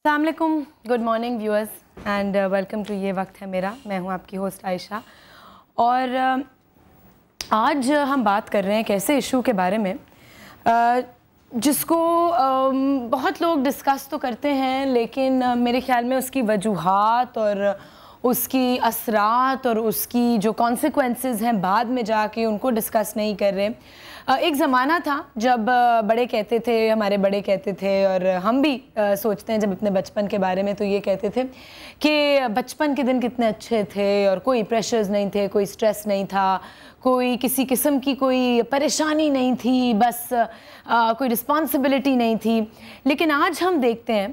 अस्सलाम वालेकुम, good morning viewers and welcome to ये वक्त है मेरा। मैं हूँ आपकी होस्ट आयशा और आज हम बात कर रहे हैं एक ऐसे इशू के बारे में जिसको बहुत लोग डिस्कस तो करते हैं, लेकिन मेरे ख्याल में उसकी वजूहात और उसकी असरात और उसकी जो कॉन्सिक्वेंसेस हैं बाद में जाके उनको डिस्कस नहीं कर रहे। एक ज़माना था जब बड़े कहते थे, हमारे बड़े कहते थे और हम भी सोचते हैं जब अपने बचपन के बारे में, तो ये कहते थे कि बचपन के दिन कितने अच्छे थे और कोई प्रेशर्स नहीं थे, कोई स्ट्रेस नहीं था, कोई किसी किस्म की कोई परेशानी नहीं थी, बस कोई रिस्पॉन्सिबिलिटी नहीं थी। लेकिन आज हम देखते हैं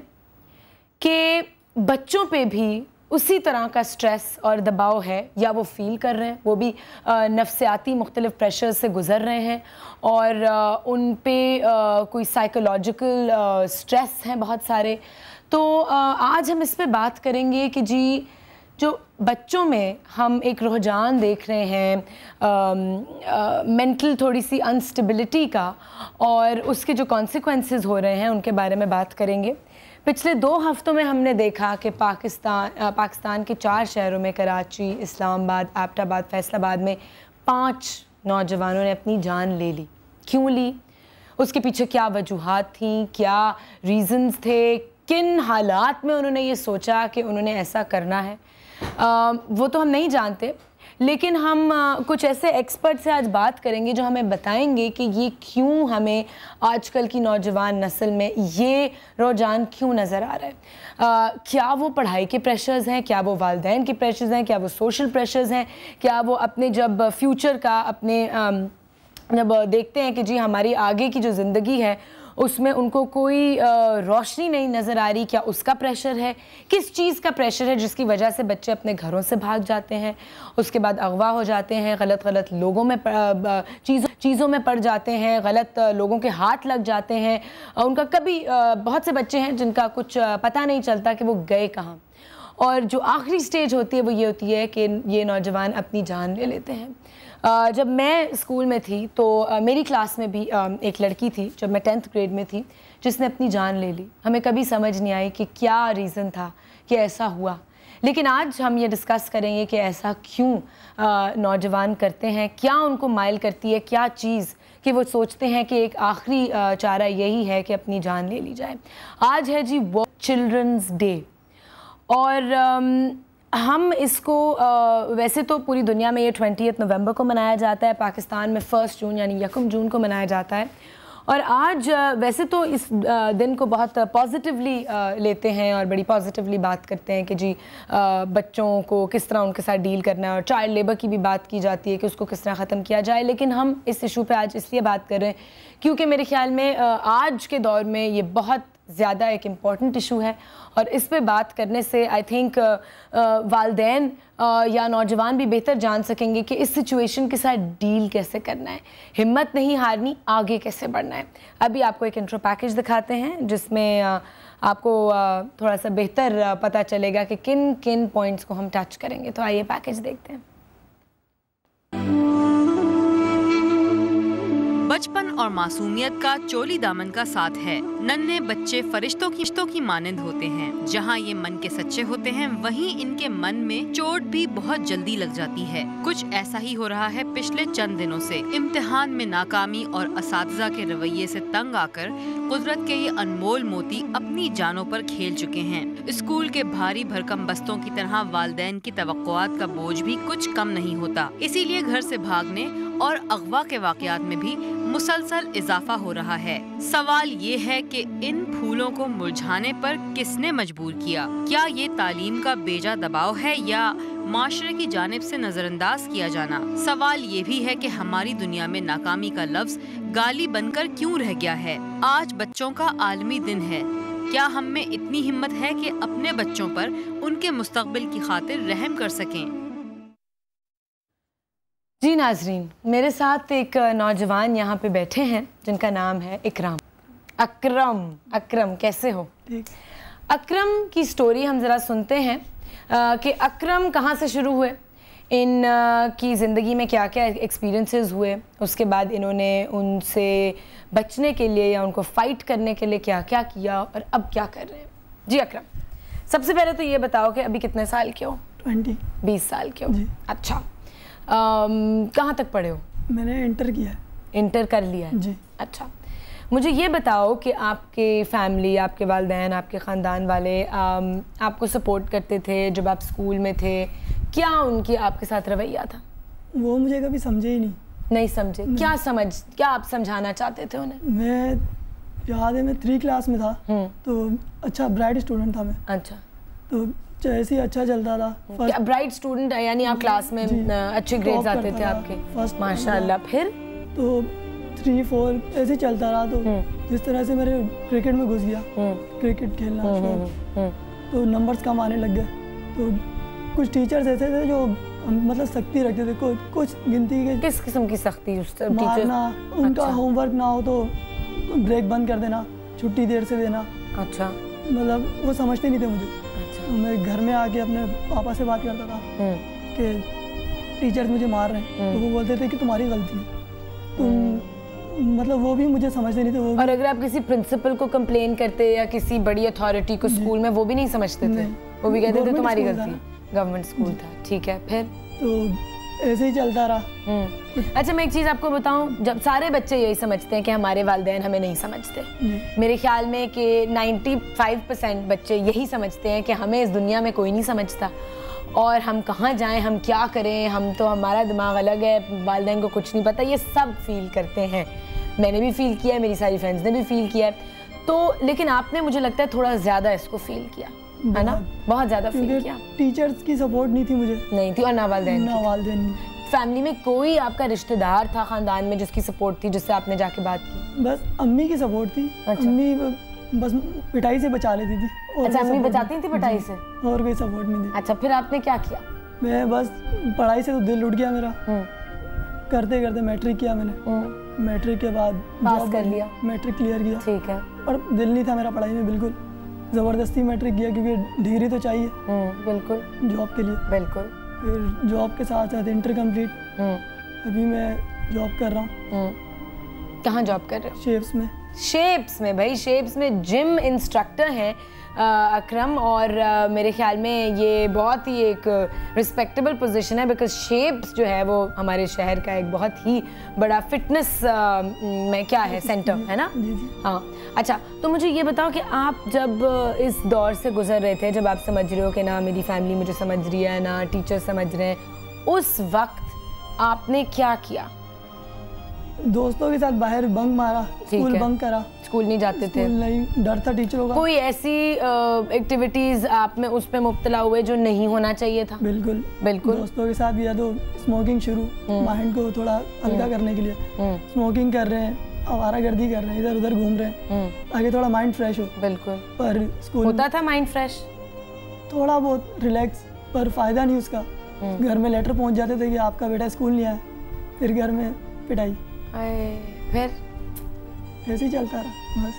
कि बच्चों पे भी उसी तरह का स्ट्रेस और दबाव है, या वो फील कर रहे हैं, वो भी नफ्सियाती मुख्तलिफ प्रेशर से गुज़र रहे हैं और उन पे कोई साइकोलॉजिकल स्ट्रेस हैं बहुत सारे। तो आज हम इस पे बात करेंगे कि जी जो बच्चों में हम एक रुझान देख रहे हैं मेंटल थोड़ी सी अनस्टेबिलिटी का और उसके जो कॉन्सिक्वेंसेस हो रहे हैं उनके बारे में बात करेंगे। पिछले 2 हफ्तों में हमने देखा कि पाकिस्तान के 4 शहरों में, कराची, इस्लामाबाद, एबटाबाद, फैसलाबाद में 5 नौजवानों ने अपनी जान ले ली। क्यों ली? उसके पीछे क्या वजूहात थी, क्या रीज़न्स थे, किन हालात में उन्होंने ये सोचा कि उन्होंने ऐसा करना है, वो तो हम नहीं जानते। लेकिन हम कुछ ऐसे एक्सपर्ट से आज बात करेंगे जो हमें बताएंगे कि ये क्यों हमें आजकल की नौजवान नस्ल में ये रुझान क्यों नज़र आ रहा है। क्या वो पढ़ाई के प्रेशर्स हैं, क्या वो वालिदैन के प्रेशर्स हैं, क्या वो सोशल प्रेशर्स हैं, क्या वो अपने जब फ्यूचर का अपने जब देखते हैं कि जी हमारी आगे की जो ज़िंदगी है उसमें उनको कोई रोशनी नहीं नज़र आ रही, क्या उसका प्रेशर है, किस चीज़ का प्रेशर है जिसकी वजह से बच्चे अपने घरों से भाग जाते हैं, उसके बाद अगवा हो जाते हैं, गलत लोगों में चीज़ों में पड़ जाते हैं, गलत लोगों के हाथ लग जाते हैं। उनका कभी बहुत से बच्चे हैं जिनका कुछ पता नहीं चलता कि वो गए कहाँ। और जो आखिरी स्टेज होती है वो ये होती है कि ये नौजवान अपनी जान ले लेते हैं। जब मैं स्कूल में थी तो मेरी क्लास में भी एक लड़की थी, जब मैं 10th ग्रेड में थी, जिसने अपनी जान ले ली। हमें कभी समझ नहीं आई कि क्या रीज़न था कि ऐसा हुआ। लेकिन आज हम ये डिस्कस करेंगे कि ऐसा क्यों नौजवान करते हैं, क्या उनको माइल करती है, क्या चीज़ कि वो सोचते हैं कि एक आखिरी चारा यही है कि अपनी जान ले ली जाए। आज है जी वर्ल्ड चिल्ड्रंस डे और हम इसको वैसे तो पूरी दुनिया में ये 20 नवंबर को मनाया जाता है, पाकिस्तान में 1 जून यानी 1 जून को मनाया जाता है। और आज वैसे तो इस दिन को बहुत पॉजिटिवली लेते हैं और बड़ी पॉजिटिवली बात करते हैं कि जी बच्चों को किस तरह उनके साथ डील करना है, और चाइल्ड लेबर की भी बात की जाती है कि उसको किस तरह ख़त्म किया जाए। लेकिन हम इस इशू पे आज इसलिए बात कर रहे हैं क्योंकि मेरे ख्याल में आज के दौर में ये बहुत ज़्यादा एक इम्पॉर्टेंट इशू है और इस पे बात करने से आई थिंक वालिदैन या नौजवान भी बेहतर जान सकेंगे कि इस सिचुएशन के साथ डील कैसे करना है, हिम्मत नहीं हारनी, आगे कैसे बढ़ना है। अभी आपको एक इंट्रो पैकेज दिखाते हैं जिसमें आपको थोड़ा सा बेहतर पता चलेगा कि किन किन पॉइंट्स को हम टच करेंगे। तो आइए पैकेज देखते हैं। बचपन और मासूमियत का चोली दामन का साथ है। नन्हे बच्चे फरिश्तों की मानंद होते हैं। जहाँ ये मन के सच्चे होते हैं, वहीं इनके मन में चोट भी बहुत जल्दी लग जाती है। कुछ ऐसा ही हो रहा है पिछले चंद दिनों से। इम्तिहान में नाकामी और असातिज़ा के रवैये से तंग आकर कुदरत के ये अनमोल मोती अपनी जानों पर खेल चुके हैं। स्कूल के भारी भरकम बस्तों की तरह वालिदैन की तवक्कुआत का बोझ भी कुछ कम नहीं होता। इसीलिए घर से भागने और अगवा के वाक़यात में भी मुसलसल इजाफा हो रहा है। सवाल ये है कि इन फूलों को मुरझाने पर किसने मजबूर किया? क्या ये तालीम का बेजा दबाव है या माशरे की जानिब से नजरअंदाज किया जाना? सवाल ये भी है कि हमारी दुनिया में नाकामी का लफ्ज गाली बनकर क्यों रह गया है? आज बच्चों का आलमी दिन है। क्या हम में इतनी हिम्मत है कि अपने बच्चों पर उनके मुस्तकबिल की खातिर रहम कर सकें? जी नाजरीन, मेरे साथ एक नौजवान यहाँ पे बैठे हैं जिनका नाम है इकराम। अकरम कैसे हो? अकरम की स्टोरी हम ज़रा सुनते हैं कि अकरम कहाँ से शुरू हुए, इन की ज़िंदगी में क्या क्या एक्सपीरियंसेस हुए, उसके बाद इन्होंने उनसे बचने के लिए या उनको फ़ाइट करने के लिए क्या क्या किया और अब क्या कर रहे हैं। जी अकरम, सबसे पहले तो ये बताओ कि अभी कितने साल के हो? 20 साल के हो जी। अच्छा, कहाँ तक पढ़े हो? मैंने इंटर किया है। इंटर कर लिया है जी। अच्छा, मुझे ये बताओ कि आपके फैमिली, आपके वालिदैन, आपके ख़ानदान वाले आपको सपोर्ट करते थे जब आप स्कूल में थे? क्या उनकी आपके साथ रवैया था? वो मुझे कभी समझे ही नहीं समझे? क्या आप समझाना चाहते थे उन्हें? मैं याद है मैं 3 क्लास में था तो अच्छा ब्राइट स्टूडेंट था मैं। अच्छा, तो जैसे ही अच्छा चलता था। ब्राइट स्टूडेंट है यानी आप क्लास में अच्छे ग्रेड्स आते थे आपके? फर्स्ट माशाल्लाह। फिर तो 3-4 ऐसे चलता रहा। तो जिस तरह से मेरे क्रिकेट में घुस गया, क्रिकेट खेलना शौक, तो नंबर्स कम आने लग गए। तो कुछ टीचर्स ऐसे थे जो मतलब सख्ती रखते थे, कुछ गिनती के। किस किस्म की सख्ती? मारना, उनका होमवर्क ना हो तो ब्रेक बंद कर देना, छुट्टी देर से देना। अच्छा, मतलब वो समझते नहीं थे मुझे। अच्छा। तो मैं घर में आके अपने पापा से बात करता था कि टीचर्स मुझे मार रहे हैं। तो वो बोलते थे कि तुम्हारी गलती है, तुम मतलब वो भी मुझे समझते नहीं थे। वो और अगर आप किसी प्रिंसिपल को कंप्लेन करते या किसी बड़ी अथॉरिटी को स्कूल में, वो भी नहीं समझते थे? वो भी कहते थे तुम्हारी गलती है। गवर्नमेंट स्कूल था, ठीक है। फिर तो ऐसे ही चलता रहा। अच्छा, मैं एक चीज़ आपको बताऊं, जब सारे बच्चे यही समझते हैं कि हमारे वालिदैन हमें नहीं समझते। मेरे ख्याल में कि 95% बच्चे यही समझते हैं कि हमें इस दुनिया में कोई नहीं समझता और हम कहाँ जाएं, हम क्या करें, हम तो हमारा दिमाग अलग है, वालिदैन को कुछ नहीं पता। ये सब फील करते हैं, मैंने भी फील किया है, मेरी सारी फ्रेंड्स ने भी फील किया है। तो लेकिन आपने, मुझे लगता है, थोड़ा ज़्यादा इसको फील किया है ना? बहुत ज़्यादा फील किया। टीचर्स की सपोर्ट नहीं थी मुझे। नहीं थी, और ना वालिदैन नहीं। फैमिली में कोई आपका रिश्तेदार था खानदान में जिसकी सपोर्ट थी, जिससे आपने जाके बात की? बस अम्मी की सपोर्ट थी। अच्छा। अम्मी बस पिटाई से बचा लेती थी। अच्छा, अम्मी बचाती थी पिटाई से? और कोई सपोर्ट नहीं थी। अच्छा, फिर आपने क्या किया? मैं बस पढ़ाई से तो दिल उठ गया मेरा। करते करते मैट्रिक किया मैंने। मैट्रिक के बाद पास कर लिया? मैट्रिक क्लियर किया। ठीक है। और दिल नहीं था मेरा पढ़ाई में बिल्कुल, ज़बरदस्ती मैट्रिक किया क्योंकि डिग्री तो चाहिए बिल्कुल जॉब के लिए। बिल्कुल। फिर जॉब के साथ साथ इंटर कंप्लीट। अभी मैं जॉब कर रहा हूँ। कहाँ जॉब कर रहे हो? शेप्स में। शेप्स में? भाई, शेप्स में जिम इंस्ट्रक्टर हैं अकरम, और मेरे ख्याल में ये बहुत ही एक रिस्पेक्टेबल पोजीशन है, बिकॉज शेप्स जो है वो हमारे शहर का एक बहुत ही बड़ा फिटनेस में क्या है, सेंटर है ना? हाँ। अच्छा, तो मुझे ये बताओ कि आप जब इस दौर से गुजर रहे थे, जब आप समझ रहे हो कि ना मेरी फैमिली मुझे समझ रही है, ना टीचर समझ रहे हैं, उस वक्त आपने क्या किया? दोस्तों के साथ बाहर बंक मारा, स्कूल बंक करा। स्कूल नहीं जाते थे? नहीं, डर था टीचरों का। कोई ऐसी एक्टिविटीज आप में उस पे मुब्तला हुए जो नहीं होना चाहिए था? बिल्कुल बिल्कुल। दोस्तों के साथ या तो स्मोकिंग शुरू, माइंड को थोड़ा हल्का करने के लिए स्मोकिंग कर रहे हैं, आवारागर्दी कर रहे हैं, इधर उधर घूम रहे हैं ताकि थोड़ा माइंड फ्रेश हो। बिल्कुल। पर स्कूल होता था माइंड फ्रेश? थोड़ा बहुत रिलैक्स, पर फायदा नहीं उसका। घर में लेटर पहुंच जाते थे कि आपका बेटा स्कूल नहीं आया, फिर घर में पिटाई। फिर ऐसे ही चलता रहा बस।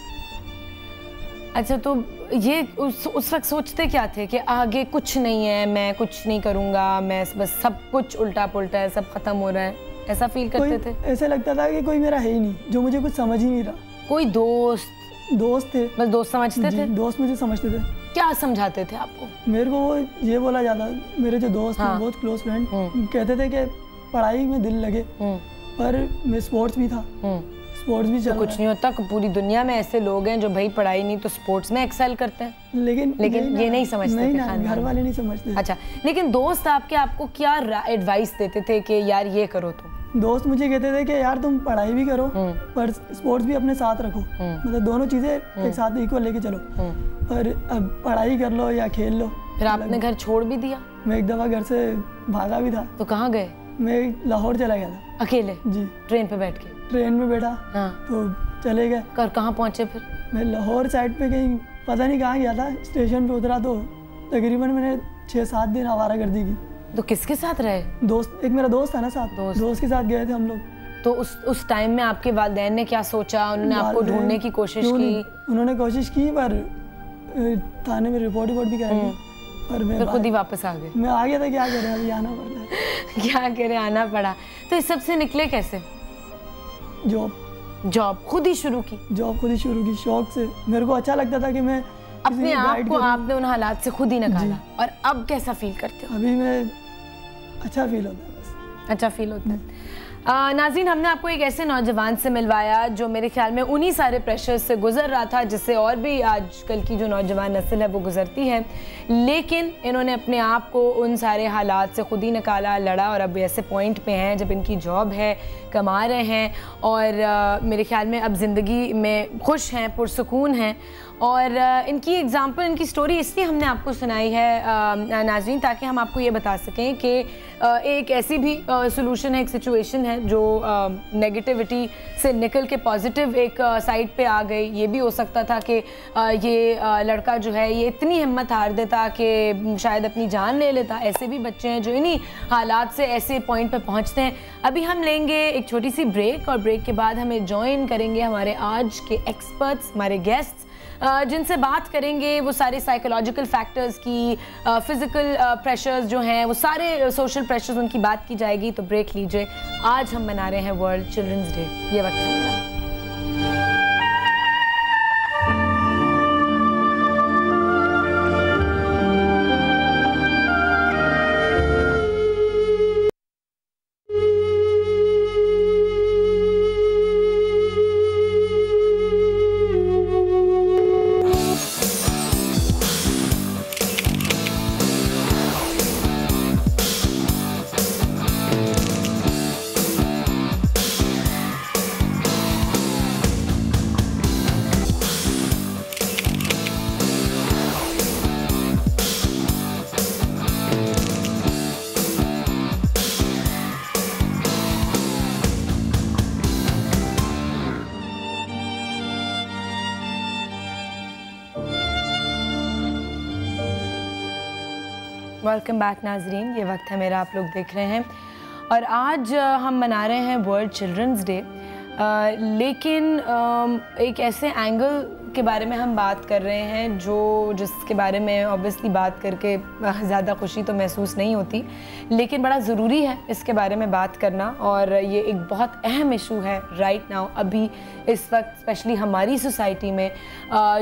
अच्छा, तो ये उस वक्त सोचते क्या थे कि आगे कुछ नहीं है, मैं कुछ नहीं करूँगा, मैं बस सब कुछ उल्टा पुल्टा है, सब खत्म हो रहा है, ऐसा फील करते थे? ऐसा लगता था कि कोई मेरा है ही नहीं, जो मुझे कुछ समझ ही नहीं रहा। कोई दोस्त थे? बस दोस्त समझते थे? दोस्त मुझे समझते थे। क्या समझाते थे आपको? मेरे को वो ये बोला जाता, मेरे जो दोस्त हैं, बहुत क्लोज फ्रेंड, कहते थे कि पढ़ाई में दिल लगे, पर मैं स्पोर्ट्स भी था, स्पोर्ट्स भी चल तो कुछ नहीं होता। पूरी दुनिया में ऐसे लोग हैं जो भाई पढ़ाई नहीं तो स्पोर्ट्स में एक्सेल करते हैं, लेकिन ये नहीं समझते थे, घर वाले नहीं समझते। अच्छा, लेकिन दोस्त आपको क्या एडवाइस देते थे कि यार ये करो? तुम दोस्त मुझे कहते थे कि यार तुम पढ़ाई भी करो पर स्पोर्ट्स भी अपने साथ रखो, मतलब दोनों चीजें एक साथ इक्वल लेके चलो, पर अब पढ़ाई कर लो या खेल लो। फिर आपने घर छोड़ भी दिया? मैं एक दफा घर से भागा भी था। तो कहाँ गए? मैं लाहौर चला गया था। अकेले? जी। ट्रेन पे बैठ के? ट्रेन में बैठा। हाँ। तो चले गए। कहाँ पहुँचे फिर? मैं लाहौर साइड पे कहीं पता नहीं कहाँ गया था, स्टेशन पे उतरा तो तकरीबन मैंने 6-7 दिन आवारागर्दी की। तो किसके साथ रहे? दोस्त, एक मेरा दोस्त था ना साथ, दोस्त के साथ गए थे हम लोग। तो उस टाइम में आपके वालिदैन ने क्या सोचा? उन्होंने आपको ढूंढने की कोशिश की? उन्होंने कोशिश की, पर थाने में रिपोर्ट भी कराई, पर मैं खुद ही वापस आ गए। मैं आ गया था, क्या करें, अभी आना पड़ता है। क्या करें, आना पड़ा। तो इस सब से निकले कैसे? जॉब खुद ही शुरू की। शौक से मेरे को अच्छा लगता था कि मैं अपने आप को आपने उन हालात से खुद ही निकाला, और अब कैसा फील करते हो? अभी मैं अच्छा फील होता है, बस अच्छा फील होता है। नाज़रीन, हमने आपको एक ऐसे नौजवान से मिलवाया जो मेरे ख्याल में उन्हीं सारे प्रेशर्स से गुजर रहा था जिससे और भी आजकल की जो नौजवान नस्ल है वो गुजरती है, लेकिन इन्होंने अपने आप को उन सारे हालात से खुद ही निकाला, लड़ा, और अब ऐसे पॉइंट पे हैं जब इनकी जॉब है, कमा रहे हैं, और मेरे ख्याल में अब ज़िंदगी में खुश हैं, पुरसुकून हैं। और इनकी एग्ज़ाम्पल, इनकी स्टोरी इसलिए हमने आपको सुनाई है नाज़रीन, ताकि हम आपको ये बता सकें कि एक ऐसी भी सोल्यूशन है, एक सिचुएशन है जो नेगेटिविटी से निकल के पॉजिटिव एक साइड पे आ गई। ये भी हो सकता था कि ये लड़का जो है ये इतनी हिम्मत हार देता कि शायद अपनी जान ले लेता। ऐसे भी बच्चे हैं जो इन्हीं हालात से ऐसे पॉइंट पे पहुंचते हैं। अभी हम लेंगे एक छोटी सी ब्रेक, और ब्रेक के बाद हमें ज्वाइन करेंगे हमारे आज के एक्सपर्ट्स, हमारे गेस्ट्स, जिनसे बात करेंगे वो सारे साइकोलॉजिकल फैक्टर्स की, फिज़िकल प्रेशर्स जो हैं, वो सारे सोशल प्रेशर्स, उनकी बात की जाएगी। तो ब्रेक लीजिए। आज हम मना रहे हैं वर्ल्ड चिल्ड्रंस डे। ये वक्त है मेरा। वेलकम बैक नाजरीन, ये वक्त है मेरा, आप लोग देख रहे हैं, और आज हम मना रहे हैं वर्ल्ड चिल्ड्रंस डे। लेकिन एक ऐसे एंगल के बारे में हम बात कर रहे हैं जिसके बारे में ऑब्वियसली बात करके ज़्यादा खुशी तो महसूस नहीं होती, लेकिन बड़ा ज़रूरी है इसके बारे में बात करना। और ये एक बहुत अहम इशू है राइट नाउ, अभी इस वक्त स्पेशली हमारी सोसाइटी में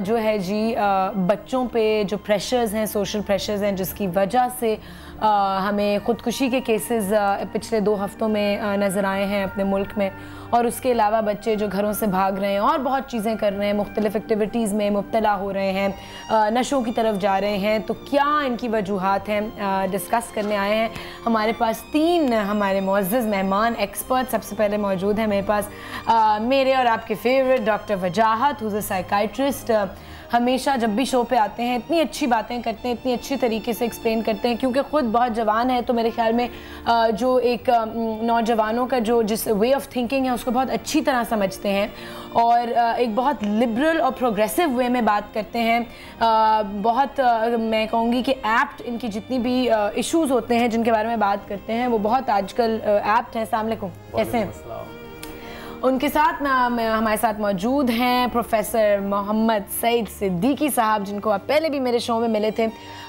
जो है जी, बच्चों पे जो प्रेशर्स हैं, सोशल प्रेशर्स हैं, जिसकी वजह से हमें ख़ुदकुशी के केसेस पिछले 2 हफ्तों में नज़र आए हैं अपने मुल्क में। और उसके अलावा बच्चे जो घरों से भाग रहे हैं और बहुत चीज़ें कर रहे हैं, मुख्तलिफ एक्टिविटीज़ में मुब्तला हो रहे हैं, नशों की तरफ जा रहे हैं। तो क्या इनकी वजूहात हैं, डिस्कस करने आए हैं। हमारे पास 3 हमारे मुअज़्ज़ज़ मेहमान एक्सपर्ट सबसे पहले मौजूद हैं मेरे पास, मेरे और आपके favourite doctor Wajahat, who's a psychiatrist. हमेशा जब भी शो पे आते हैं इतनी अच्छी बातें करते हैं, इतनी अच्छी तरीके से एक्सप्लेन करते हैं, क्योंकि ख़ुद बहुत जवान है। तो मेरे ख्याल में जो एक नौजवानों का जो जिस वे ऑफ थिंकिंग है उसको बहुत अच्छी तरह समझते हैं, और एक बहुत लिबरल और प्रोग्रेसिव वे में बात करते हैं। बहुत मैं कहूँगी कि एप्ट इनकी जितनी भी इश्यूज़ होते हैं जिनके बारे में बात करते हैं वो बहुत आजकल एप्ट हैं। अस्सलाम वालेकुम, कैसे हैं? उनके साथ हमारे साथ मौजूद हैं प्रोफेसर मोहम्मद सईद सिद्दीकी साहब, जिनको आप पहले भी मेरे शो में मिले थे।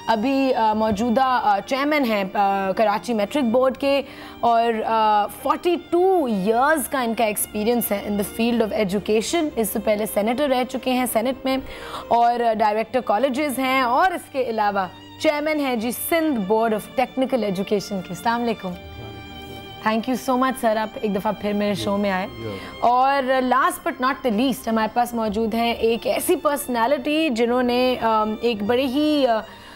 अभी मौजूदा चेयरमैन हैं कराची मैट्रिक बोर्ड के, और 42 इयर्स का इनका एक्सपीरियंस है in the field of education. इससे पहले सेनेटर रह चुके हैं सेनेट में, और डायरेक्टर कॉलेजेस हैं, और इसके अलावा चेयरमैन हैं जी Sindh board of technical education के। अस्सलाम वालेकुम, thank you so much sir, आप एक दफ़ा फिर मेरे शो में आए। और last but not the least हमारे पास मौजूद हैं एक ऐसी पर्सनालिटी जिन्होंने एक बड़े ही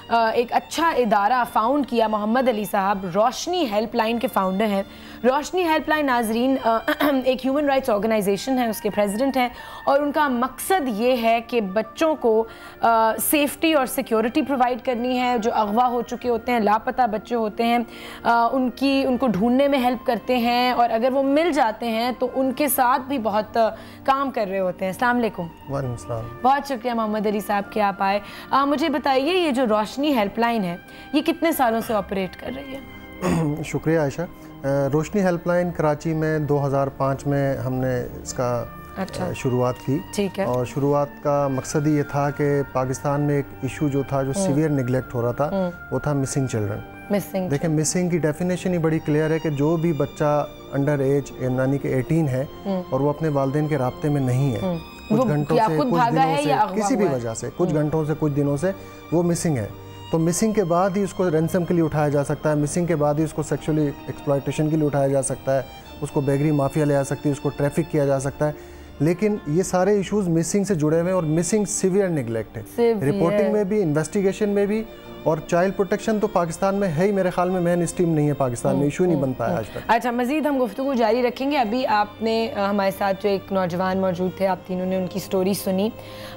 एक अच्छा इदारा फाउंड किया, मोहम्मद अली साहब रोशनी हेल्पलाइन के फाउंडर हैं। रोशनी हेल्पलाइन नाजरीन एक ह्यूमन राइट्स ऑर्गेनाइजेशन है, उसके प्रेसिडेंट हैं, और उनका मकसद ये है कि बच्चों को सेफ्टी और सिक्योरिटी प्रोवाइड करनी है। जो अगवा हो चुके होते हैं, लापता बच्चे होते हैं, उनको ढूंढने में हेल्प करते हैं, और अगर वो मिल जाते हैं तो उनके साथ भी बहुत काम कर रहे होते हैं। अस्सलाम वालेकुम। वालेकुम सलाम। बहुत शुक्रिया मोहम्मद अली साहब कि आप आए। मुझे बताइए, ये जो रोशनी हेल्पलाइन है ये कितने सालों से ऑपरेट कर रही है? शुक्रिया आयशा। रोशनी हेल्पलाइन कराची में 2005 में हमने इसका शुरुआत की। ठीक है। और शुरुआत का मकसद ही ये था कि पाकिस्तान में एक इशू जो था, जो सीवियर निगलेक्ट हो रहा था, वो था मिसिंग चिल्ड्रन। देखिए, मिसिंग की डेफिनेशन ही बड़ी क्लियर है कि जो भी बच्चा अंडर एज यानी कि 18 है और वो अपने वालिदैन के राब्ते में नहीं है, कुछ घंटों से, कुछ दिनों से, किसी भी वजह से, कुछ घंटों से, कुछ दिनों से वो मिसिंग है। तो मिसिंग के बाद ही उसको रैंसम के लिए उठाया जा सकता है, मिसिंग के बाद ही उसको सेक्सुअली एक्सप्लॉयटेशन के लिए उठाया जा सकता है, उसको बेगरी माफिया ले आ सकती है, उसको ट्रैफिक किया जा सकता है। लेकिन ये सारे इश्यूज मिसिंग से जुड़े हुए हैं और मिसिंग सीवियर निगलेक्ट है, रिपोर्टिंग में भी, इन्वेस्टिगेशन में भी। और चाइल्ड प्रोटेक्शन तो पाकिस्तान में है ही, मेरे ख्याल में मेन स्ट्रीम नहीं है पाकिस्तान में, इशू नहीं बन पाया आज तक। अच्छा, मज़ीद हम गुफ्तगू जारी रखेंगे। अभी आपने हमारे साथ जो एक नौजवान मौजूद थे, आप तीनों ने उनकी स्टोरी सुनी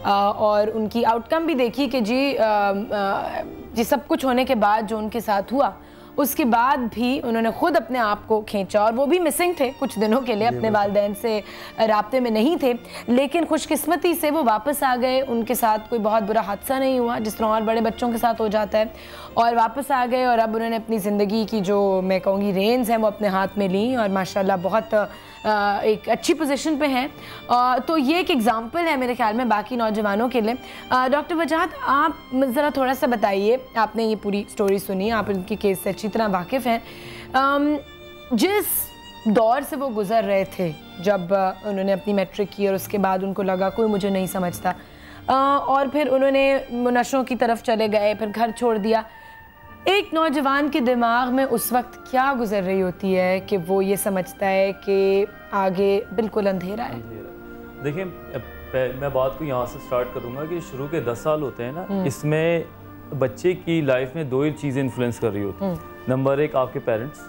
और उनकी आउटकम भी देखी कि जी सब कुछ होने के बाद जो उनके साथ हुआ, उसके बाद भी उन्होंने खुद अपने आप को खींचा और वो भी मिसिंग थे कुछ दिनों के लिए, अपने वालिदैन से राब्ते में नहीं थे, लेकिन खुशकिस्मती से वो वापस आ गए। उनके साथ कोई बहुत बुरा हादसा नहीं हुआ जिस तरह और बड़े बच्चों के साथ हो जाता है, और वापस आ गए और अब उन्होंने अपनी ज़िंदगी की जो मैं कहूँगी रेंज हैं वो अपने हाथ में ली और माशाल्लाह बहुत एक अच्छी पोजीशन पे हैं। तो ये एक एग्ज़ाम्पल है मेरे ख्याल में बाकी नौजवानों के लिए। डॉक्टर वजाहत, आप ज़रा थोड़ा सा बताइए, आपने ये पूरी स्टोरी सुनी, आप इनकी केस से अच्छी तरह वाकिफ़ हैं। जिस दौर से वो गुज़र रहे थे जब उन्होंने अपनी मैट्रिक की और उसके बाद उनको लगा कोई मुझे नहीं समझता, और फिर उन्होंने नशों की तरफ चले गए, फिर घर छोड़ दिया, एक नौजवान के दिमाग में उस वक्त क्या गुजर रही होती है कि वो ये समझता है कि आगे बिल्कुल अंधेरा है? देखिए, मैं बात को यहाँ से स्टार्ट करूँगा कि शुरू के 10 साल होते हैं ना, इसमें बच्चे की लाइफ में दो ही चीज़ें इन्फ्लुएंस कर रही होती हैं। नंबर एक, आपके पेरेंट्स,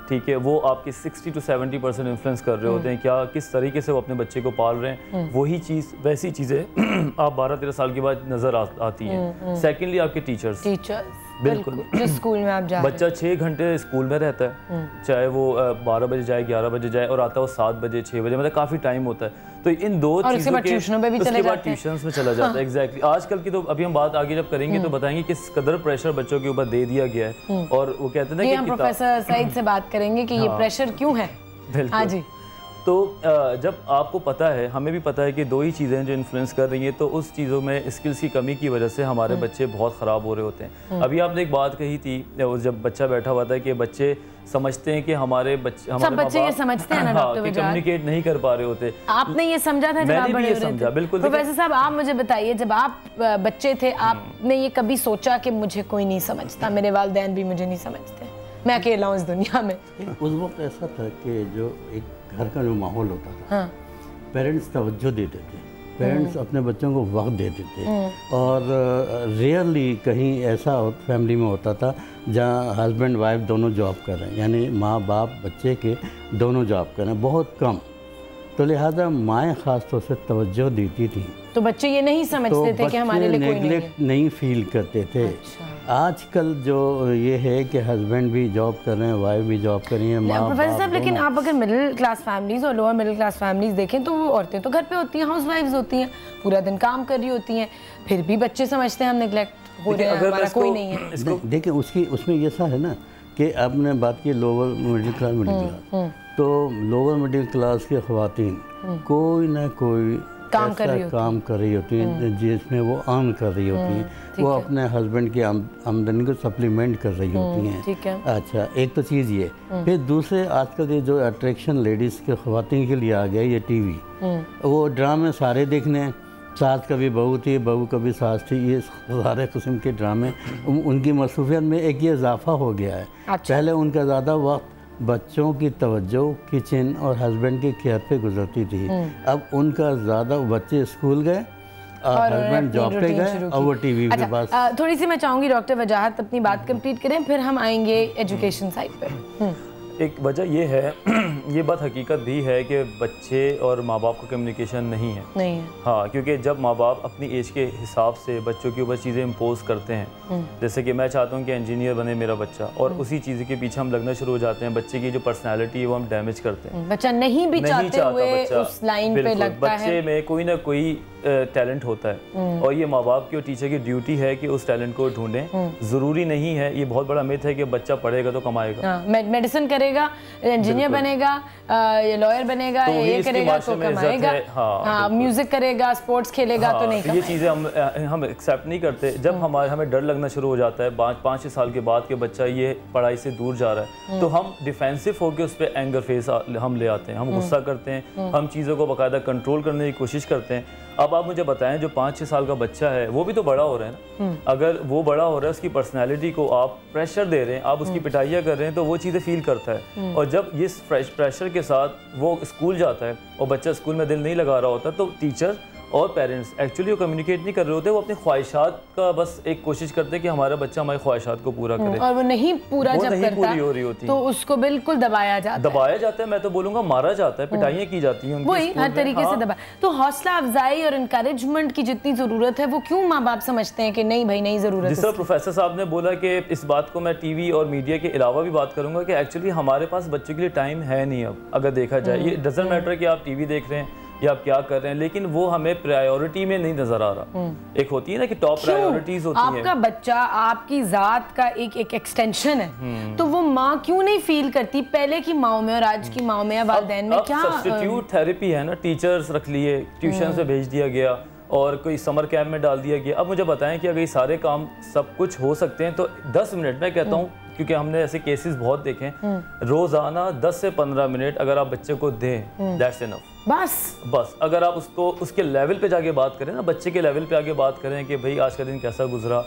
ठीक है, वो आपके 60 to 70% इन्फ्लुएंस कर रहे होते हैं, क्या किस तरीके से वो अपने बच्चे को पाल रहे हैं, वही चीज़ वैसी चीज़ें आप 12-13 साल के बाद नज़र आती हैं। सेकेंडली, आपके टीचर्स, बिल्कुल, जिस स्कूल में आप जा, बच्चा 6 घंटे स्कूल में रहता है, चाहे वो 12 बजे जाए, 11 बजे जाए, और आता है वो 7 बजे 6 बजे, मतलब काफ़ी टाइम होता है। तो इन दो चीज़ों के उसके बाद ट्यूशन्स में चला जाता है। एग्जैक्टली, आजकल की तो अभी हम बात आगे जब करेंगे तो बताएंगे किस कदर प्रेशर बच्चों के ऊपर दे दिया गया है। और वो कहते हैं ना कि हम प्रोफेसर सईद से बात करेंगे कि ये प्रेशर क्यों है। हाँ जी। तो जब आपको पता है, हमें भी पता है कि दो ही चीज़ें जो इन्फ्लुएंस कर रही हैं, तो उस चीज़ों में स्किल्स की कमी की वजह से हमारे बच्चे बहुत ख़राब हो रहे होते हैं। अभी आपने एक बात कही थी, जब बच्चा बैठा हुआ था कि बच्चे समझते हैं कि हमारे बच्चे ये समझते हैं ना डॉक्टर वजाहत, कम्युनिकेट नहीं कर पा रहे होते। आपने ये समझा था जब आप बड़े हो रहे थे? बिल्कुल। प्रोफेसर साहब, आप मुझे बताइए, जब आप बच्चे थे, आपने ये कभी सोचा कि मुझे कोई नहीं समझता, मेरे वालिदैन भी मुझे नहीं समझते, मैं अकेला हूँ इस दुनिया में? उस वक्त ऐसा था कि जो एक घर का जो माहौल होता था, पेरेंट्स तवज्जो देते थे, पेरेंट्स अपने बच्चों को वक्त देते थे, और रेयरली कहीं ऐसा फैमिली में होता था जहाँ हस्बैंड वाइफ दोनों जॉब कर रहे हैं, यानी माँ बाप बच्चे के दोनों जॉब कर रहे हैं, बहुत कम। तो लिहाजा माएँ ख़ास तौर से तवज्जो देती थी, तो बच्चे ये नहीं समझते थे कि हमारे लिए कोई नेगलेक्ट नहीं फील करते थे। अच्छा। आजकल जो ये है कि हस्बैंड भी जॉब कर रहे हैं, वाइफ भी जॉब कर रही है, माँ प्रोफेसर साहब, लेकिन आप अगर मिडिल क्लास फैमिलीज और लोअर मिडिल क्लास फैमिलीज देखें तो वो औरतें तो घर पे होती हैं, हाउस वाइफ्स होती हैं, पूरा दिन काम कर रही होती हैं, फिर भी बच्चे समझते हैं हम नेग्लेक्ट हो रहे हैं, हमारा कोई नहीं है। देखिए, उसमें ये सा है ना कि आपने बात की लोअर मिडिल क्लास, तो लोअर मिडिल क्लास की ख़वातीन कोई ना कोई काम कर रही होती हैं जिसमें वो अर्न कर रही होती हैं, वो अपने हस्बैंड की आमदनी को सप्लीमेंट कर रही होती हैं। ठीक है। अच्छा, एक तो चीज़ ये, फिर दूसरे आजकल ये जो अट्रैक्शन लेडीज़ के ख़वातीन के लिए आ गया, ये टीवी, वो ड्रामे सारे देखने हैं, सास कभी बहू थी, बहू कभी सास थी, ये सारे किस्म के ड्रामे, उनकी मसरूफियत में एक ये इजाफा हो गया है। अच्छा। पहले उनका ज़्यादा वक्त बच्चों की तवज्जो किचन और हस्बैंड की केयर पे गुजरती थी, अब उनका ज़्यादा, बच्चे स्कूल गए और हस्बैंड जॉब पे गए और वो टीवी के पास। थोड़ी सी मैं चाहूँगी डॉक्टर वजाहत अपनी बात कंप्लीट करें, फिर हम आएंगे एजुकेशन साइड पे। एक वजह ये है, ये बात हकीकत भी है कि बच्चे और माँ बाप का कम्युनिकेशन नहीं है। हाँ, क्योंकि जब माँ बाप अपनी एज के हिसाब से बच्चों के ऊपर चीज़ें इम्पोज करते हैं, जैसे कि मैं चाहता हूँ कि इंजीनियर बने मेरा बच्चा, और उसी चीज़ के पीछे हम लगना शुरू हो जाते हैं, बच्चे की जो पर्सनैलिटी है वो हम डैमेज करते हैं। बच्चा नहीं भी चाहते हुए उस लाइन पे लगता है, बच्चे में कोई ना कोई टैलेंट होता है, और ये माँ बाप की और टीचर की ड्यूटी है कि उस टैलेंट को ढूंढें। ज़रूरी नहीं है, ये बहुत बड़ा मिथ है कि बच्चा पढ़ेगा तो कमाएगा, मेडिसिन करेगा, इंजीनियर बनेगा, लॉयर बनेगा, तो ये करेगा तो कमाएगा, हाँ, म्यूजिक करेगा, स्पोर्ट्स खेलेगा तो नहीं कमाएगा। ये चीज़ें हम एक्सेप्ट नहीं करते। जब हमें डर लगना शुरू हो जाता है 5-6 साल के बाद के बच्चा ये पढ़ाई से दूर जा रहा है, तो हम डिफेंसिव होकर उस पर एंगर फेस हम ले आते हैं, हम गुस्सा करते हैं, हम चीज़ों को बाकायदा कंट्रोल करने की कोशिश करते हैं। अब आप मुझे बताएं, जो 5-6 साल का बच्चा है वो भी तो बड़ा हो रहा है ना। अगर वो बड़ा हो रहा है, उसकी पर्सनैलिटी को आप प्रेशर दे रहे हैं, आप उसकी पिटाइयाँ कर रहे हैं, तो वो चीज़ें फील करता है। और जब ये प्रेशर के साथ वो स्कूल जाता है और बच्चा स्कूल में दिल नहीं लगा रहा होता, तो टीचर और पेरेंट्स एक्चुअली वो कम्युनिकेट नहीं कर रहे होते, वो अपनी ख्वाहिशात का बस एक कोशिश करते हैं कि हमारा बच्चा हमारी ख्वाहिशात को पूरा करे, और वो नहीं पूरा जब करता पूरी हो रही होती तो उसको बिल्कुल दबाया जाता है, मैं तो बोलूँगा मारा जाता है, पिटाइयाँ की जाती हैं, वही हर तरीके से दबाया। तो हौसला अफजाई और इनकरेजमेंट की जितनी ज़रूरत है वो क्यों माँ बाप समझते हैं कि नहीं भाई नहीं ज़रूरत। जिस तरह प्रोफेसर साहब ने बोला कि इस बात को मैं टीवी और मीडिया के अलावा भी बात करूँगा कि एक्चुअली हमारे पास बच्चों के लिए टाइम है नहीं। अब अगर देखा जाए, ये डजंट मैटर कि आप टीवी देख रहे हैं या आप क्या कर रहे हैं, लेकिन वो हमें प्रायोरिटी में नहीं नजर आ रहा। एक होती है ना कि टॉप प्रायोरिटीज होती हैं। आपका बच्चा आपकी जात का एक एक्सटेंशन है, तो वो माँ क्यों नहीं फील करती पहले की माओ में और आज की माओ में या वालिदैन में? क्या सब्स्टिट्यूट थेरेपी है ना, टीचर्स रख लिए, ट्यूशन से भेज दिया गया और कोई समर कैंप में डाल दिया गया। अब मुझे बताएं कि अगर ये सारे काम सब कुछ हो सकते हैं तो 10 मिनट में कहता हूँ, क्योंकि हमने ऐसे केसेस बहुत देखे हैं, रोजाना 10 से 15 मिनट अगर आप बच्चे को दें, दैट्स इनफ। बस अगर आप उसको उसके लेवल पे जाके बात करें ना, बच्चे के लेवल पे आके बात करें कि भाई आज का दिन कैसा गुजरा,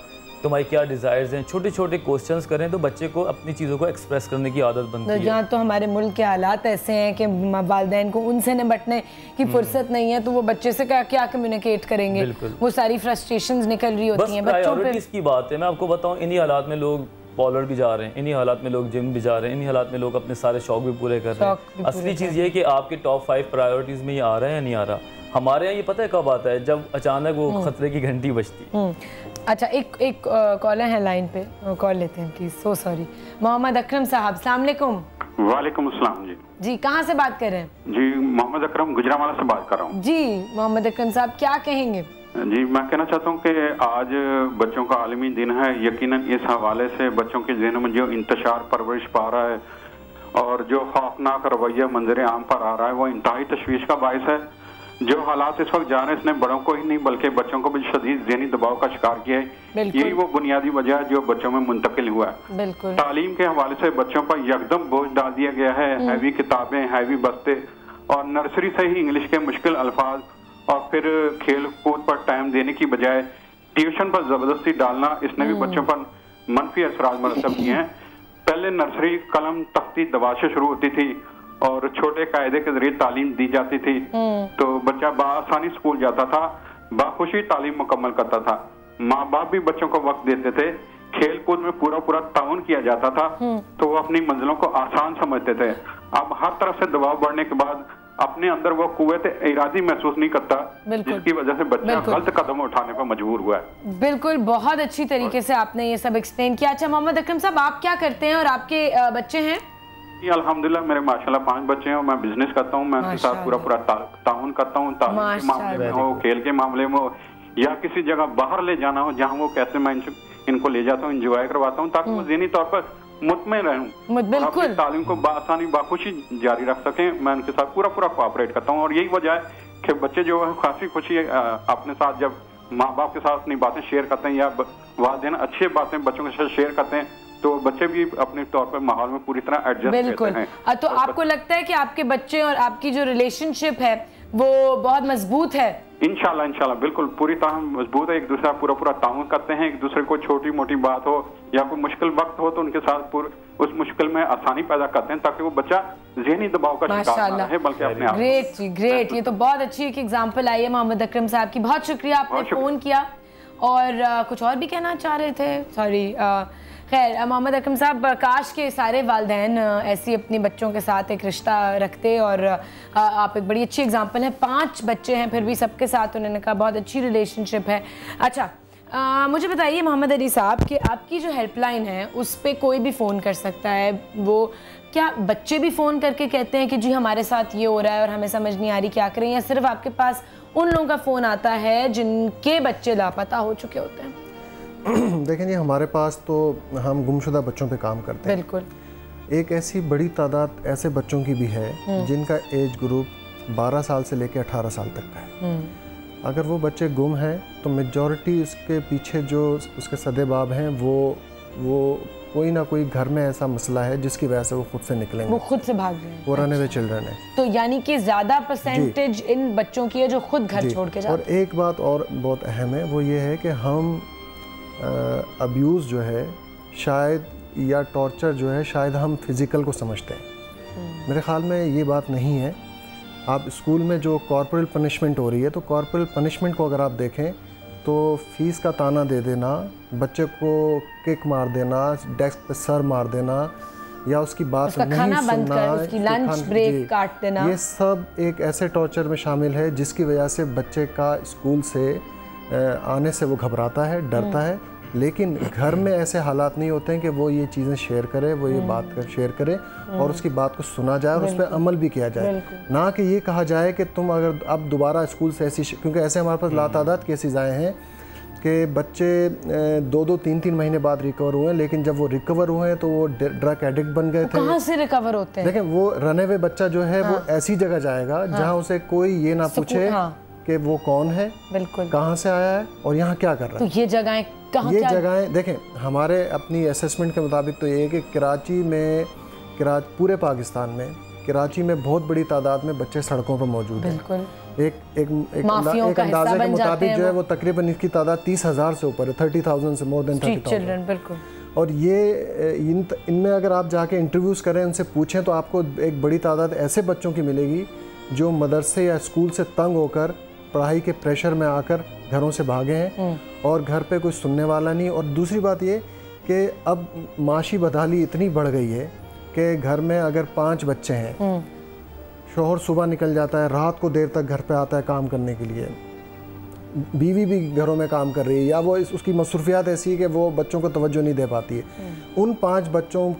तुम्हारी क्या डिज़ायर्स हैं, छोटे छोटे क्वेश्चंस करें, तो बच्चे को अपनी चीज़ों को एक्सप्रेस करने की आदत बनती है। जहाँ तो हमारे मुल्क के हालात ऐसे हैं कि वालिदैन को उनसे निपटने की फुर्सत नहीं है, तो वो बच्चे से क्या कम्युनिकेट करेंगे, वो सारी फ्रस्ट्रेशंस निकल रही होती हैं बच्चों पे। इसकी बात है, मैं आपको बताऊँ, इन्हीं हालात में लोग पॉलर भी जा रहे हैं, इन्हीं हालात में लोग जिम भी जा रहे हैं, इन्हीं हालात में लोग अपने सारे शौक भी पूरे कर रहे हैं। असली चीज़ ये है कि आपके टॉप 5 प्रायोरिटीज़ में ये आ रहा है या नहीं आ रहा। हमारे यहाँ ये पता है कब आता है, जब अचानक वो खतरे की घंटी बजती। अच्छा, एक कॉलर है लाइन पे, कॉल लेते हैं please. So sorry. Mohammad Akram साहब, अस्सलाम वालेकुम। वालेकुम अस्सलाम जी। जी, कहाँ से बात कर रहे हैं? जी, मोहम्मद अकरम गुजरावाला से बात कर रहा हूँ। जी मोहम्मद अकरम साहब, क्या कहेंगे? जी, मैं कहना चाहता हूँ कि आज बच्चों का आलमी दिन है। यकीनन इस हवाले से बच्चों के ज़हन में जो इंतशार परवरिश पा रहा है और जो खौफनाक रवैया मंजर आम पर आ रहा है, वो इंतहाई तशवीश का बायस है। जो हालात इस वक्त जा रहे हैं, इसने बड़ों को ही नहीं बल्कि बच्चों को भी शदीद ज़हनी दबाव का शिकार किया है। यही वो बुनियादी वजह है जो बच्चों में मुंतकिल हुआ है। तालीम के हवाले से बच्चों पर यकदम बोझ डाल दिया गया है, हैवी किताबें, हैवी बस्ते, और नर्सरी से ही इंग्लिश के मुश्किल अल्फाज और फिर खेल कूद पर टाइम देने की बजाय ट्यूशन पर जबरदस्ती डालना, इसने भी बच्चों पर मनफी असरात मरतब किए हैं। पहले नर्सरी कलम तख्ती दवा से शुरू होती थी और छोटे कायदे के जरिए तालीम दी जाती थी, तो बच्चा बआसानी स्कूल जाता था, बाखुशी तालीम मुकम्मल करता था। माँ बाप भी बच्चों को वक्त देते थे, खेल कूद में पूरा ताउन किया जाता था, तो वो अपनी मंजिलों को आसान समझते थे। अब हर तरफ से दबाव बढ़ने के बाद अपने अंदर वो कुव्वत इरादी महसूस नहीं करता, जिसकी वजह से बच्चा गलत कदम उठाने पर मजबूर हुआ है। बिल्कुल, बहुत अच्छी तरीके से आपने ये सब एक्सप्लेन किया। अच्छा मोहम्मद अकरम साहब, आप क्या करते हैं और आपके बच्चे हैं? अल्हम्दुलिल्लाह मेरे माशाल्लाह 5 बच्चे हैं और मैं बिजनेस करता हूँ। मैं उनके साथ पूरा ताउन करता हूँ, तालीम के मामले में हो, खेल के मामले में हो, या किसी जगह बाहर ले जाना हो जहाँ वो कैसे मैं इनको ले जाता हूँ, इंजॉय करवाता हूँ, ताकि वो ज़हनी तौर पर मुतमईन रहूं, बिल्कुल तालीम को बासानी बाखुशी जारी रख सकें। मैं उनके साथ पूरा कोऑपरेट करता हूँ और यही वजह है कि बच्चे जो है खासी खुशी अपने साथ जब माँ बाप के साथ अपनी बातें शेयर करते हैं या वालिदैन अच्छी बातें बच्चों के साथ शेयर करते हैं, तो बच्चे भी अपने तौर पर माहौल में पूरी तरह एडजस्ट करते हैं। तो आपको लगता है कि आपके बच्चे और आपकी जो रिलेशनशिप है वो बहुत मजबूत है? इंशाल्लाह बिल्कुल पूरी तरह मजबूत है। एक दूसरा पूरा ताउन करते हैं, एक दूसरे को छोटी मोटी बात हो या कोई मुश्किल वक्त हो तो उनके साथ उस मुश्किल में आसानी पैदा करते हैं, ताकि वो बच्चा ज़हनी दबाव का शिकार ना रहे बल्कि अपने आप। ग्रेट जी, ग्रेट। ये तो बहुत अच्छी एक एग्जांपल आई है मोहम्मद अकरम साहब की। बहुत शुक्रिया, आपने फोन किया। और कुछ और भी कहना चाह रहे थे? सॉरी। खैर मोहम्मद अकरम साहब, काश के सारे वालिदैन ऐसी अपने बच्चों के साथ एक रिश्ता रखते, और आप एक बड़ी अच्छी एग्जांपल है। 5 बच्चे हैं फिर भी सबके साथ उन्होंने कहा बहुत अच्छी रिलेशनशिप है। अच्छा, मुझे बताइए मोहम्मद अली साहब कि आपकी जो हेल्पलाइन है उस पर कोई भी फ़ोन कर सकता है, वो क्या बच्चे भी फ़ोन करके कहते हैं कि जी हमारे साथ ये हो रहा है और हमें समझ नहीं आ रही क्या करें, या सिर्फ आपके पास उन लोगों का फ़ोन आता है जिनके बच्चे लापता हो चुके होते हैं? देखें जी, हमारे पास तो हम गुमशुदा बच्चों पे काम करते हैं। बिल्कुल। एक ऐसी बड़ी तादाद ऐसे बच्चों की भी है जिनका एज ग्रुप 12 साल से लेकर 18 साल तक का है। अगर वो बच्चे गुम हैं तो मेजॉरिटी उसके पीछे जो उसके सदे बाब हैं वो कोई ना कोई घर में ऐसा मसला है जिसकी वजह से वो खुद से निकलेंगे, वो खुद से भाग गए हैं, वो रन अवे चिल्ड्रन है। तो यानी कि ज़्यादा परसेंटेज इन बच्चों की है जो खुद घर छोड़ के जाते हैं। और एक बात और बहुत अहम है, वो ये है कि हम अब्यूज़ जो है शायद, या टॉर्चर जो है शायद हम फिज़िकल को समझते हैं। मेरे ख्याल में ये बात नहीं है। आप स्कूल में जो कॉर्पोरल पनिशमेंट हो रही है, तो कॉर्पोरल पनिशमेंट को अगर आप देखें तो फीस का ताना दे देना, बच्चे को किक मार देना, डेस्क पे सर मार देना, या उसकी बात नहीं खाना बंद सुनना, कर, उसकी लंच ब्रेक काट देना, ये सब एक ऐसे टॉर्चर में शामिल है जिसकी वजह से बच्चे का स्कूल से आने से वो घबराता है, डरता है। लेकिन घर में ऐसे हालात नहीं होते हैं कि वो ये चीज़ें शेयर करे, वो ये बात शेयर करे और उसकी बात को सुना जाए और उस पर अमल भी किया जाए, ना कि ये कहा जाए कि तुम अगर अब दोबारा स्कूल से ऐसी, क्योंकि ऐसे हमारे पास लातादाद केसेस आए हैं कि बच्चे 2-3 महीने बाद रिकवर हुए, लेकिन जब वो रिकवर हुए हैं तो वो ड्रग एडिक्ट बन गए थे। कहाँ से रिकवर होते हैं? देखें, वो रन अवे बच्चा जो है वो ऐसी जगह जाएगा जहाँ उसे कोई ये ना पूछे कि वो कौन है, बिल्कुल कहाँ से आया है और यहाँ क्या कर रहा है। तो ये जगहें कहाँ, ये जगहें देखें, हमारे अपनी असेसमेंट के मुताबिक तो ये है कि कराची में, पूरे पाकिस्तान में कराची में बहुत बड़ी तादाद में बच्चे सड़कों पर मौजूद हैं। एक अंदाजे के मुताबिक जो है वो तकरीबन इसकी तादाद 30,000 से ऊपर है, 30,000 से मोर देन 30,000। बिल्कुल। और ये इनमें अगर आप जाके इंटरव्यूज़ करें, उनसे पूछें, तो आपको एक बड़ी तादाद ऐसे बच्चों की मिलेगी जो मदरसे या स्कूल से तंग होकर पढ़ाई के प्रेशर में आकर घरों से भागे हैं और घर पे कोई सुनने वाला नहीं। और दूसरी बात ये कि अब माशी बदहाली इतनी बढ़ गई है कि घर में अगर 5 बच्चे हैं, शौहर सुबह निकल जाता है, रात को देर तक घर पे आता है काम करने के लिए, बीवी भी घरों में काम कर रही है, या वो उसकी मसरूफियात ऐसी है कि वो बच्चों को तवज्जो नहीं दे पाती है। उन 5 बच्चों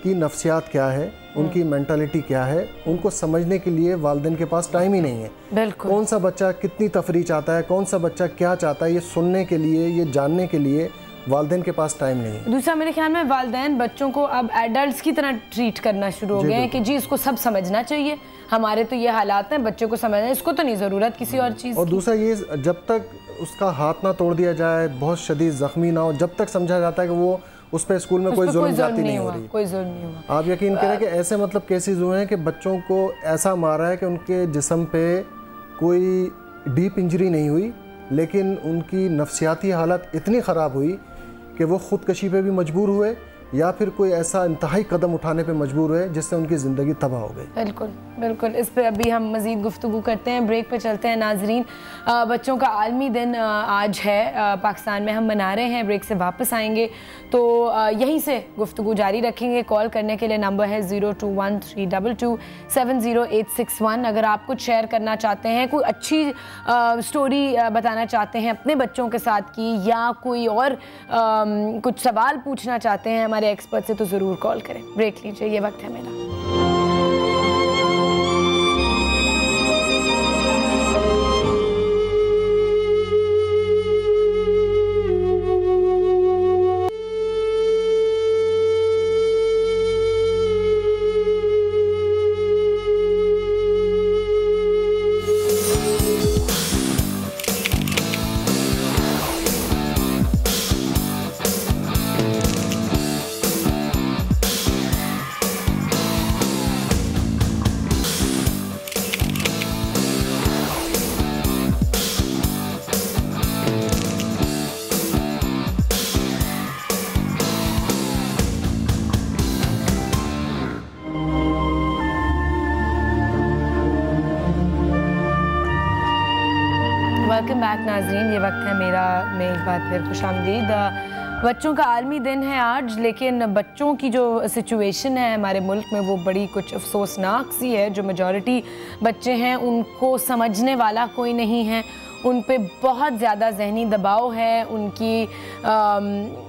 की नफ्सियात क्या है, उनकी मेंटालिटी क्या है, उनको समझने के लिए वालिदैन के पास टाइम ही नहीं है। बिल्कुल। कौन सा बच्चा कितनी तफरीह चाहता है, कौन सा बच्चा क्या चाहता है, ये सुनने के लिए, ये जानने के लिए वालिदैन के पास टाइम नहीं है। दूसरा, मेरे ख्याल में वालिदैन बच्चों को अब एडल्ट्स की तरह ट्रीट करना शुरू हो गए हैं कि जी इसको सब समझना चाहिए, हमारे तो ये हालात हैं, बच्चे को समझना, इसको तो नहीं ज़रूरत किसी और चीज़ की। और दूसरा ये, जब तक उसका हाथ ना तोड़ दिया जाए, बहुत शदीद ज़ख्मी ना हो, जब तक समझा जाता है कि वो उस पर स्कूल में कोई जुल्म जाती नहीं हो रही, कोई जुल्म नहीं हुआ। आप यकीन करें कि ऐसे मतलब केसेस हुए हैं कि बच्चों को ऐसा मारा है कि उनके जिस्म पे कोई डीप इंजरी नहीं हुई, लेकिन उनकी नफ्सियाती हालत इतनी ख़राब हुई कि वो ख़ुदकशी पे भी मजबूर हुए या फिर कोई ऐसा इंतहाई कदम उठाने पे मजबूर हुए जिससे उनकी ज़िंदगी तबाह हो गई। बिल्कुल बिल्कुल। इस पे अभी हम मज़ीद गुफ्तगू करते हैं, ब्रेक पे चलते हैं नाजरीन। बच्चों का आलमी दिन आज है पाकिस्तान में, हम मना रहे हैं। ब्रेक से वापस आएंगे तो यहीं से गुफ्तगू जारी रखेंगे। कॉल करने के लिए नंबर है 0213227081। अगर आप कुछ शेयर करना चाहते हैं, कोई अच्छी स्टोरी बताना चाहते हैं अपने बच्चों के साथ की, या कोई और कुछ सवाल पूछना चाहते हैं हमारे एक्सपर्ट से, तो ज़रूर कॉल करें। ब्रेक लीजिए, ये वक्त है मेरा। वेलकम बैक नाजरीन, ये वक्त है मेरा में एक बार फिर खुशामदीद। बच्चों का आलमी दिन है आज, लेकिन बच्चों की जो सिचुएशन है हमारे मुल्क में वो बड़ी कुछ अफसोसनाक सी है। जो मेजॉरिटी बच्चे हैं उनको समझने वाला कोई नहीं है, उन पे बहुत ज़्यादा जहनी दबाव है,